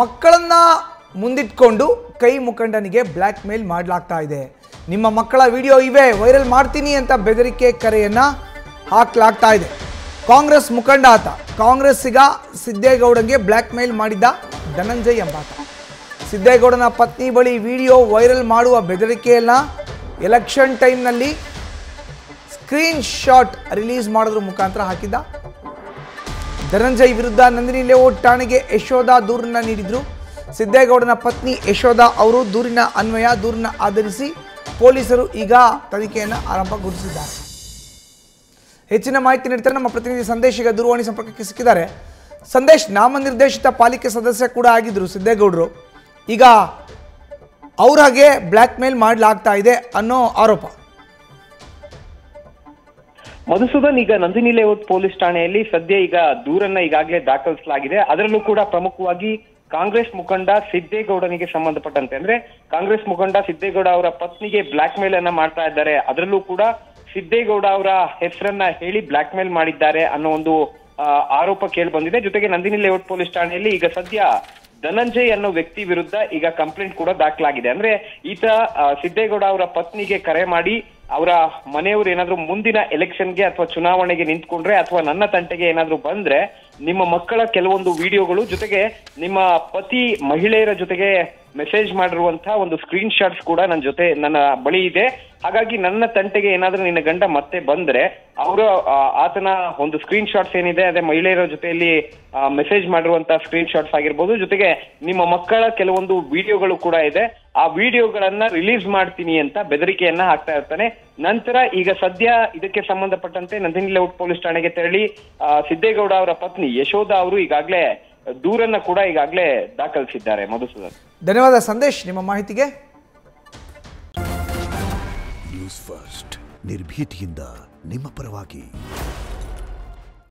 ಮಕ್ಕಳನ್ನ ಮುಂದಿಟ್ಕೊಂಡು ಕೈ ಮುಖಂಡನಿಗೆ ಬ್ಲ್ಯಾಕ್ ಮೇಲ್ ಮಾಡಲಾಗ್ತಾ ಇದೆ. ನಿಮ್ಮ ಮಕ್ಕಳ ವಿಡಿಯೋ ಇವೆ, ವೈರಲ್ ಮಾಡ್ತೀನಿ ಅಂತ ಬೆದರಿಕೆ ಕರೆಯನ್ನು ಹಾಕಲಾಗ್ತಾ ಇದೆ. ಕಾಂಗ್ರೆಸ್ ಮುಖಂಡ ಆತ. ಕಾಂಗ್ರೆಸ್ಸಿಗ ಸಿದ್ದೇಗೌಡನಿಗೆ ಬ್ಲ್ಯಾಕ್ ಮೇಲ್ ಮಾಡಿದ್ದ ಧನಂಜಯ್ ಎಂಬಾತ. ಸಿದ್ದೇಗೌಡನ ಪತ್ನಿ ಬಳಿ ವಿಡಿಯೋ ವೈರಲ್ ಮಾಡುವ ಬೆದರಿಕೆಯನ್ನು ಎಲೆಕ್ಷನ್ ಟೈಮ್ನಲ್ಲಿ ಸ್ಕ್ರೀನ್ ಶಾಟ್ ರಿಲೀಸ್ ಮಾಡೋದ್ರ ಮುಖಾಂತರ ಹಾಕಿದ್ದ. ಧನಂಜಯ್ ವಿರುದ್ಧ ನಂದಿನಿ ಲೇಔಟ್ ಠಾಣೆಗೆ ಯಶೋಧ ದೂರನ್ನು ನೀಡಿದ್ರು. ಸಿದ್ದೇಗೌಡನ ಪತ್ನಿ ಯಶೋಧ ಅವರು ದೂರಿನ ಅನ್ವಯ ದೂರನ್ನ ಆಧರಿಸಿ ಪೊಲೀಸರು ಈಗ ತನಿಖೆಯನ್ನು ಆರಂಭಗೊಳಿಸಿದ್ದಾರೆ. ಹೆಚ್ಚಿನ ಮಾಹಿತಿ ನೀಡ್ತಾರೆ ನಮ್ಮ ಪ್ರತಿನಿಧಿ ಸಂದೇಶ್. ಈಗ ದೂರವಾಣಿ ಸಂಪರ್ಕಕ್ಕೆ ಸಿಕ್ಕಿದ್ದಾರೆ. ಸಂದೇಶ್, ನಾಮನಿರ್ದೇಶಿತ ಪಾಲಿಕೆ ಸದಸ್ಯ ಕೂಡ ಆಗಿದ್ರು ಸಿದ್ದೇಗೌಡರು. ಈಗ ಅವ್ರ ಹಾಗೆ ಬ್ಲ್ಯಾಕ್ ಮೇಲ್ ಮಾಡಲಾಗ್ತಾ ಇದೆ ಅನ್ನೋ ಆರೋಪ. ಮಧುಸೂದನ್, ಈಗ ನಂದಿನಿ ಲೇಔಟ್ ಪೊಲೀಸ್ ಠಾಣೆಯಲ್ಲಿ ಸದ್ಯ ಈಗ ದೂರನ್ನ ಈಗಾಗಲೇ ದಾಖಲಿಸಲಾಗಿದೆ. ಅದರಲ್ಲೂ ಕೂಡ ಪ್ರಮುಖವಾಗಿ ಕಾಂಗ್ರೆಸ್ ಮುಖಂಡ ಸಿದ್ದೇಗೌಡನಿಗೆ ಸಂಬಂಧಪಟ್ಟಂತೆ, ಅಂದ್ರೆ ಕಾಂಗ್ರೆಸ್ ಮುಖಂಡ ಸಿದ್ದೇಗೌಡ ಅವರ ಪತ್ನಿಗೆ ಬ್ಲಾಕ್ ಮೇಲ್ ಅನ್ನ ಮಾಡ್ತಾ ಇದ್ದಾರೆ. ಅದರಲ್ಲೂ ಕೂಡ ಸಿದ್ದೇಗೌಡ ಅವರ ಹೆಸರನ್ನ ಹೇಳಿ ಬ್ಲಾಕ್ ಮೇಲ್ ಮಾಡಿದ್ದಾರೆ ಅನ್ನೋ ಒಂದು ಆರೋಪ ಕೇಳಿ ಬಂದಿದೆ. ಜೊತೆಗೆ ನಂದಿನಿ ಲೇಔಟ್ ಪೊಲೀಸ್ ಠಾಣೆಯಲ್ಲಿ ಈಗ ಸದ್ಯ ಧನಂಜಯ್ ಅನ್ನೋ ವ್ಯಕ್ತಿ ವಿರುದ್ಧ ಈಗ ಕಂಪ್ಲೇಂಟ್ ಕೂಡ ದಾಖಲಾಗಿದೆ. ಅಂದ್ರೆ ಈತ ಸಿದ್ದೇಗೌಡ ಅವರ ಪತ್ನಿಗೆ ಕರೆ ಮಾಡಿ ಅವರ ಮನೆಯವರು ಏನಾದ್ರು ಮುಂದಿನ ಎಲೆಕ್ಷನ್ಗೆ ಅಥವಾ ಚುನಾವಣೆಗೆ ನಿಂತ್ಕೊಂಡ್ರೆ ಅಥವಾ ನನ್ನ ತಂಟೆಗೆ ಏನಾದ್ರು ಬಂದ್ರೆ ನಿಮ್ಮ ಮಕ್ಕಳ ಕೆಲವೊಂದು ವಿಡಿಯೋಗಳು ಜೊತೆಗೆ ನಿಮ್ಮ ಪತಿ ಮಹಿಳೆಯರ ಜೊತೆಗೆ ಮೆಸೇಜ್ ಮಾಡಿರುವಂತಹ ಒಂದು ಸ್ಕ್ರೀನ್ ಶಾಟ್ಸ್ ಕೂಡ ನನ್ನ ಬಳಿ ಇದೆ. ಹಾಗಾಗಿ ನನ್ನ ತಂಟೆಗೆ ಏನಾದ್ರೂ ನಿನ್ನ ಗಂಡ ಮತ್ತೆ ಬಂದ್ರೆ ಅವರು ಆತನ ಒಂದು ಸ್ಕ್ರೀನ್ ಶಾಟ್ಸ್ ಏನಿದೆ ಅದೇ ಮಹಿಳೆಯರ ಜೊತೆಯಲ್ಲಿ ಮೆಸೇಜ್ ಮಾಡಿರುವಂತಹ ಸ್ಕ್ರೀನ್ ಶಾಟ್ಸ್ ಆಗಿರ್ಬೋದು, ಜೊತೆಗೆ ನಿಮ್ಮ ಮಕ್ಕಳ ಕೆಲವೊಂದು ವಿಡಿಯೋಗಳು ಕೂಡ ಇದೆ. ಆ ವಿಡಿಯೋಗಳನ್ನ ರಿಲೀಸ್ ಮಾಡ್ತೀನಿ ಅಂತ ಬೆದರಿಕೆಯನ್ನ ಹಾಕ್ತಾ ಇರ್ತಾನೆ. ನಂತರ ಈಗ ಸದ್ಯ ಇದಕ್ಕೆ ಸಂಬಂಧಪಟ್ಟಂತೆ ನಂದಿನಿ ಲೇಔಟ್ ಪೊಲೀಸ್ ಠಾಣೆಗೆ ತೆರಳಿ ಸಿದ್ದೇಗೌಡ ಅವರ ಪತ್ನಿ ಯಶೋಧ ಅವರು ಈಗಾಗಲೇ ದೂರನ್ನ ಕೂಡ ಈಗಾಗಲೇ ದಾಖಲಿಸಿದ್ದಾರೆ. ಮಧುಸೂದನ್, ಧನ್ಯವಾದ ಸಂದೇಶ್ ನಿಮ್ಮ ಮಾಹಿತಿಗೆ. ನ್ಯೂಸ್ ಫಸ್ಟ್ ನಿರ್ಭೀತಿಯಿಂದ ನಿಮ್ಮ ಪರವಾಗಿ.